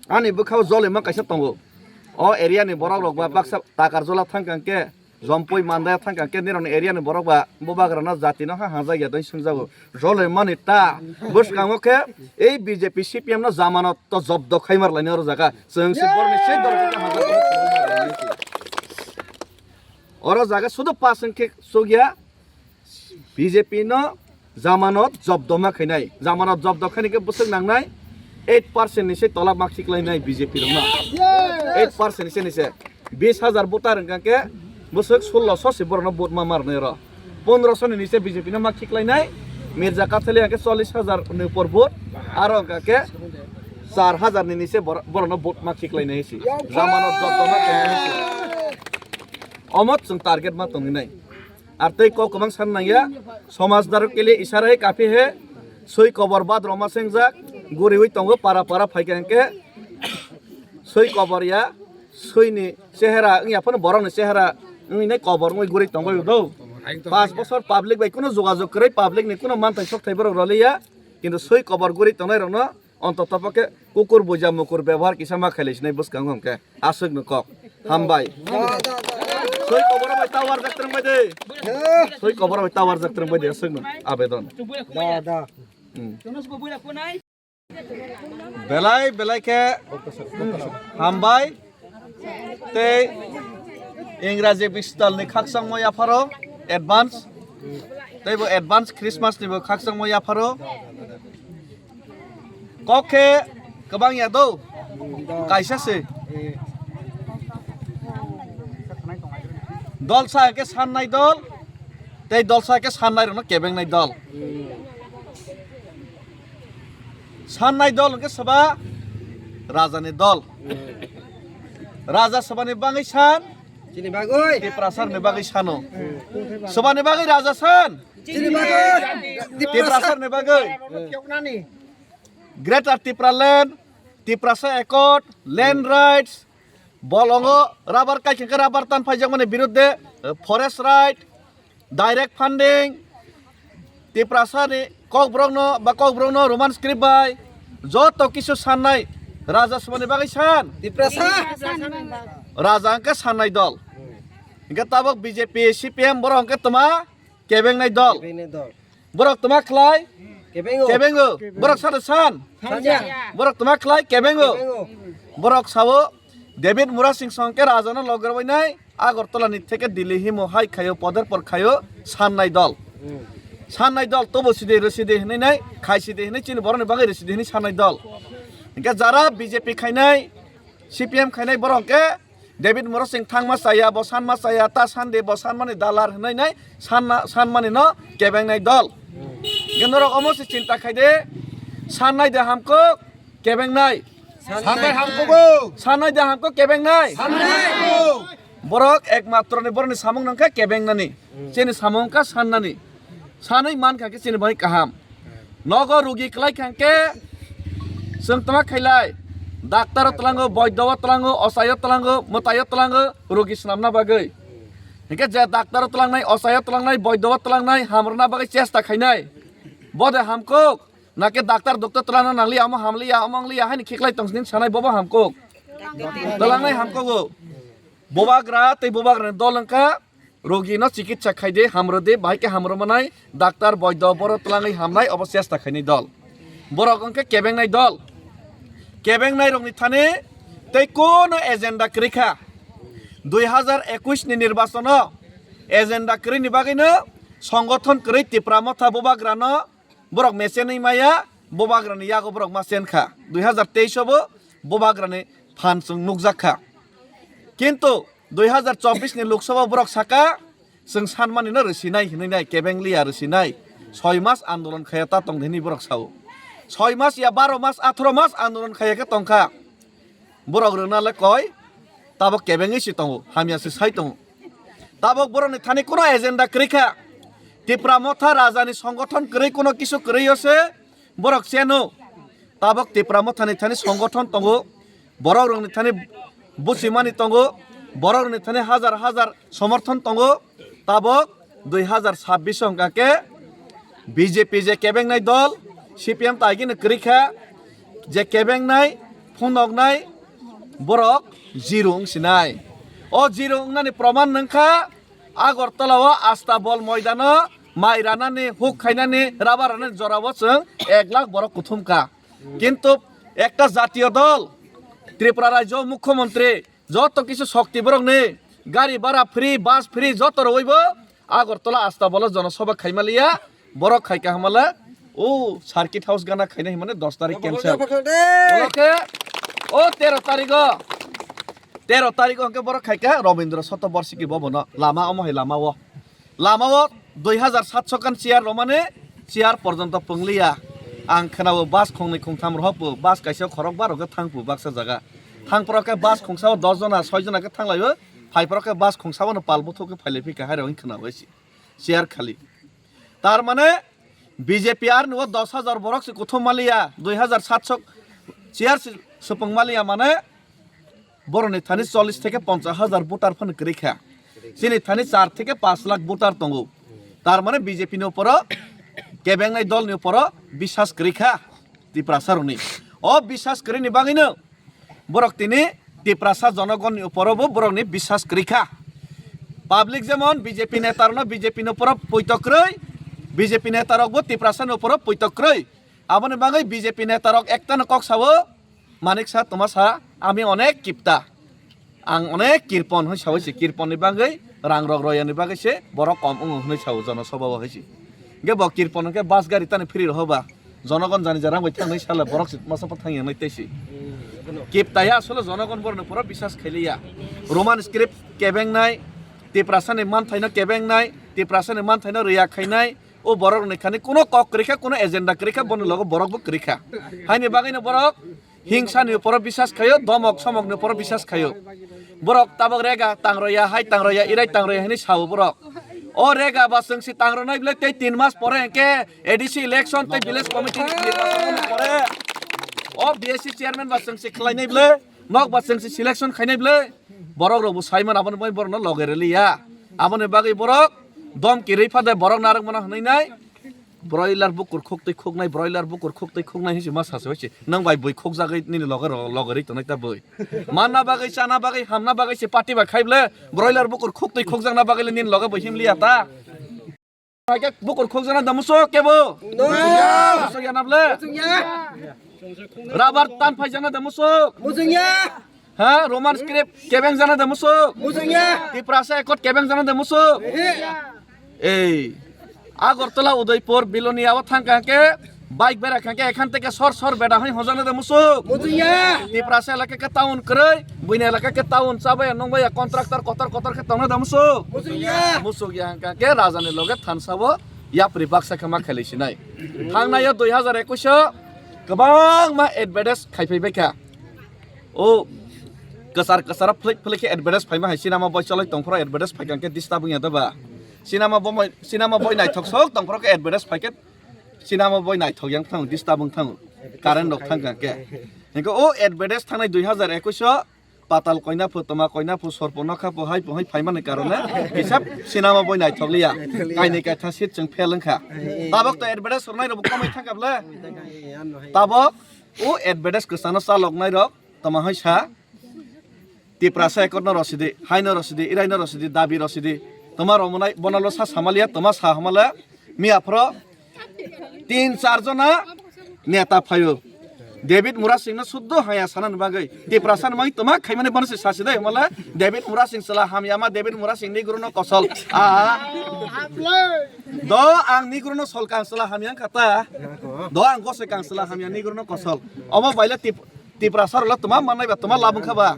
ani bukhaw jole ma kaisa tongo o area ni borok rok ba baksa takar jola thangkangke jompoi mandaya thangkangke nironi area ni borok ba bobagrana jati no ha haja ya doi sungjago jole mani ta buskangmo ke ei BJP CPM no zamanat to jobdo khaimar laini oro jaga sengsi borni sei dorjika haja oro jaga শুধু 5 ke sogia BJP no জামানত জব্দমা খাইনাই জামানত জব্দ খাইনিকে বসক নাংনাই 8% নিছে তলা মাকসিক লাইনাই BJP রংনা 8% নিছে নিছে 20000 voter কাকে বসক 1600 সে বরন vote মারনে র 1500 নিছে বিজেপি না মাকসিক লাইনাই মির্জা কাথলে কাকে 40000 নে উপর ভোট আর কাকে 4000 নিছে বরন ভোট মাকসিক লাইনাই ছি জামানত জব্দমা খাইনাই অমত जों टारगेट मा तंग নাই আর তৈ ককমাং সাননাইয়া সমাজদার কেলে ইশারায় কাফি হে সই কবর বাদ রমা সেংজাক গরি হই তঙ্গ পারা পারা ফাইকানকে সই কবরিয়া সইনি চেহারা ইয়াফন বরংনি চেহারা ইনে কবর মই গরি তঙ্গ দৌ 5 বছর পাবলিক বাই কোনো যোগাযোগ করে পাবলিক নি কোনো মানতাই সক থাইবার রলিয়া কিন্তু সই কবর গরি তনাই রন অন্ততপকে কুকুর বুজা মুকুর ব্যবহার কিসামা খাইলিস নাই বস কাঙ্গমকে আসুক ন কক হামবাই সই কবর বাই টাওয়ার যাত্রং বাই দে সই কবর বাই টাওয়ার যাত্রং বাই দে আসুক ন আবেদন দা বেলাই বেলাইকে হামবাই তে ইংরাজি বিস্তালনি খাকসাং ময়া ফারো এডভান্স তেবো এডভান্স ক্রিসমাস নিবো খাকসাং ময়া ফারো ককে গোबां यादौ কাইসাসে দল সাকে সাননাই দল তেই দল সাকে সাননাই রনো কেবেংনাই দল সাননাই দল কে সবা রাজানি দল রাজা সবানি বাঙাই সান চিনি বাগৈ টিপ্রাসার নে বাগৈ সানো সবানি বাগৈ রাজা সান চিনি বাগৈ টিপ্রাসার নে বাগৈ কেউনানি Greater Tipraland, Tiprasa Accord, Land Rights, Bolongo, Rubber Kai Rubber Tan Pajang Mane Birudde, Forest Right, Direct Funding, Tiprasa ni Kok Brongno, Bakok Brongno, Roman Script by, Joto Kisu Sanai, Raja Sumane Bagisan, Tiprasa, Raja Angka Sanai Dol. Ingat tabok BJP, CPM Borong Ketama, Kebeng Nai Dol. Borok Tama Klai, Kebengo, borok sadasan, borok temak klai kebengo, borok sawo, David Mura Singh Songke Rajana logarwai nai, Agartala ni theke Delhi himo hai khayo poder por khayo sannai dol tobo side reside hinai nai khai side hinai chini boroni bagai reside hinai sannai dol inka jara BJP khainai CPM khainai borongke David Mura Singh thangma saya bosan ma saya ta sande bosan mani dalar hinai nai san mani no kebeng nai dol Gendorok omos cinta khaide sanai de hamko kebeng nai sanai hamko go sanai de hamko kebeng nai sanai borok ekmatro ni borni samung nangka kebeng nani chini samung ka sannani sanai man kha ke chini bai kaham nogo rugi klai khangke sung tama khailai daktar tlango boydawa tlango osaya tlango mutaya tlango rugi snamna bagai hingke je daktar tlangnai osaya tlangnai boydawa tlangnai hamrna bagai chesta khainai Bode hamkok, nake daktar dokter telana nangli amo hamli ya among li ya hani kiklai tongsnin sanai boba hamkok. Telangnai hamkok boba gra te boba gra dolangka rogi no chikitsa khaide hamrode baike hamromanai daktar boydo boro telangai hamnai obosyasta khaini dol. Borokongke kebengnai dol. Kebengnai rongni thane te kono agenda krikha 2021 ni nirbachano agenda kri ni bagino সংগঠন kri tipramotha boba grano borok mesenai maya bobagrani yago borok masen kha 2023 bo bobagrani phansung nukjakha kintu 2024 ni loksabha borok saka sung sanmani no rusinai hinai kebenglia rusinai 6 mas andolon khayata tongdhini borok sau 6 mas ya 12 mas 18 mas andolon khayaka tongkha borok runale koi tabok kebengi si tongo hamia si sai tongo tabok borok ni thani kono agenda krikha Tipramotha Rajani সংগঠন kri kono kisu kri ose borok seno tabok Tipramotha ni thani সংগঠন tongo borok rong ni thani busimani tongo borok ni thani hajar hajar সমর্থন tongo tabok 2026 ongkake BJP je kebeng nai dol CPM taigi ni kri kha je kebeng nai phunok nai borok zero sinai o zero nani proman nangkha Agartala o Astabol moidano মাইরানানি হুক খাইনানি রাবারানি জরাবো जों 1 লাখ বড় কুথুমকা কিন্তু একটা জাতীয় দল ত্রিপুরা রাজ্য মুখ্যমন্ত্রী যত কিছু শক্তি বরং নেই গাড়ি ভাড়া ফ্রি বাস ফ্রি যত রইব আগরতলা আস্তাবল জনসভা খাইমালিয়া বড় খাইকা হামালা ও সার্কিট হাউস গানা খাইনাই মানে 10 তারিখ ক্যান্সেল ওকে ও 13 তারিখ অঙ্কে বড় খাইকা রবীন্দ্র শতবার্ষিকী ভবন Lama অমহে লামাও 2700 kan ciar romane ciar পর্যন্ত পংলিয়া আং খানাবো বাস খংनै খংথাম রহপো বাস কাইসাও খরক বারোকে থাংপো বাক্সা জায়গা থাংপরকে বাস খংসাও 10 जना 6 जनाকে থাংলাইবো ফাইপরকে বাস খংসাওনো পালবথকে ফাইলে ফিকা হাইরাও ইনখানাবাইছি ciar খালি তার মানে বিজেপি আর নো 10000 বরক সে কোথম মালিয়া 2700 ciar সুপং মালিয়া মানে বরনে থানি 40 থেকে 50000 ভোটার ফন করিখা সিনি থানি 4 থেকে 5 লাখ ভোটার তঙ্গো তার মানে বিজেপি নি উপর কেবেংনাই দল নি উপর বিশ্বাস করিখা ত্রিপ্রাসারনি ও বিশ্বাস করিনি বাঙিনো বরক তিনি ত্রিপ্রাসা জনগণ নি উপর বরকনি বিশ্বাস করিখা পাবলিক যেমন বিজেপি নেতার ন বিজেপি নি উপর পৈতক্রই বিজেপি নেতারক ত্রিপ্রাসা নি উপর পৈতক্রই আবনে বাঙাই বিজেপি নেতারক একটা কক সাবো মানিক সা তোমার সা আমি অনেক কিপতা আং অনেক কীর্পন হই সাবৈছে কীর্পননি বাঙাই রাং রগ রয়ানি বাগैसे বড় কম হই সাও জনসভা হইছি গে ব কীর্পনকে বাস গাড়ি তানে ফ্রি হবা জনগণ জানি জারাং বই থাংनै সালা বরক মাসা পাথাং নাইতেছি কিপতায়া আসলে জনগণ বরন পুরো বিশ্বাস খেলিয়া রোমান স্ক্রিপ্ট কেবেং নাই ত্রিপ্রাসানি মান থাইনা কেবেং নাই ত্রিপ্রাসানি মান থাইনা রিয়া খাইনাই ও বরক নেখানি কোনো কক রেখা কোনো এজেন্ডা রেখা বন লগ বরক বক রেখা হাইনি বাগাইনো বরক হিংসানি উপর বিশ্বাস খায়ো দমক সমকনি উপর বিশ্বাস খায়ো borok tabak rega tangroya hai tangroya irai tangroya hini sawo borok o rega baseng si tangro nai blek tei 3 mas pore ke ADC election tei village committee nirbacon pore o BSC chairman baseng si khlai nai ble nok baseng si selection khai nai ble borok robu saiman abon bai borno logereliya abone bagai borok dom kirei phade borok narang mana hnai nai broiler বুকুর খোকতৈ খোকনাই broiler বুকুর খোকতৈ খোকনাই হিসি মাছ হাসে হইছে নং by বই খোক জাগাই নিনে লগরই তো নাইতা বই মাননা বাগাই চানা বাগাই হামনা বাগাইছে পাটি বা খাইবলে ব্রয়লার বুকুর খোকতৈ খোক জাংনা বাগাইলে নিন লগে বই হিমলিয়া তা আগে বুকুর খোক জানা দামুসো কেবো মুসো জানাবলে রাবার টান ফাই জানা দামুসো মুজুংয়া হ্যাঁ রোমান স্ক্রিপ্ট কেবেং জানা দামুসো মুজুংয়া ত্রিপ্রাসা একট কেবেং জানা দামুসো এই আগরতলা উদয়পুর বিলোনিয়াও থাঙ্কাকে বাইক বেড়া খাঙ্কে এখান থেকে সর বেড়া হই হজানে দে মুসুক ত্রিপ্রাসা এলাকাকে টাউন করে বইনা এলাকাকে টাউন চাবাই নংবাই কন্ট্রাক্টর কতর কে টাউনে দে মুসুক মুসুক ইয়াঙ্কাকে রাজানি লগে থানসাবো ইয়া প্রিবাক্সা খামা খেলিছি নাই থাংনায় 2021 गोबां मा एडभार्टाइज खायफैबायखा ओ कसार फ्लिके एडभार्टाइज फायमा हाय सिनेमा बय चलाय तंफरा एडभार्टाइज फायखांके डिस्टार्बिं यादबा सिनेमा बय नायथक sok तंफराके एडभार्टाइज फायके सिनेमा बय नायथक yang थां डिस्टार्बिं थां कारेन्ट दक थांगाके इनको ओ एडभार्टाइज थांनाय 2021 पाताल कयना फु सरपना खापो हाय फायमानि कारणे हिसाब सिनेमा बय नायथकलिया कायनि कायथा सिट जों फेलंखा ताबक तो एडभार्टाइज सरनाय रब कमै थांगाबले ताबक ओ एडभार्टाइज गोसानो चालकनाय रक तमा हायसा ত্রিপ্রাসা একর্ণ রসিদে হাইন রসিদে ইরাইন রসিদে দাবি রসিদে তোমার রমনাই বনালো সা সামালিয়া তোমার সা হামালা মিয়াফ্র 3-4 জনা নেতা ফায়ো ডেভিড মুরা সিং না শুদ্ধ হায়া সানান বাগৈ ত্রিপ্রাসা মাই তোমা খাইমানে বনসে সাসিদে হামালা ডেভিড মুরা সিং সালা হামিয়ামা ডেভিড মুরা সিং নি গুরুনো কসল দ আং নি গুরুনো sol kansela hamian kata do ang gose kansela hamian ni guruno kosol omo baila ত্রিপ্রাসার লা তোমা মানাইবা তোমা লাভ খাবা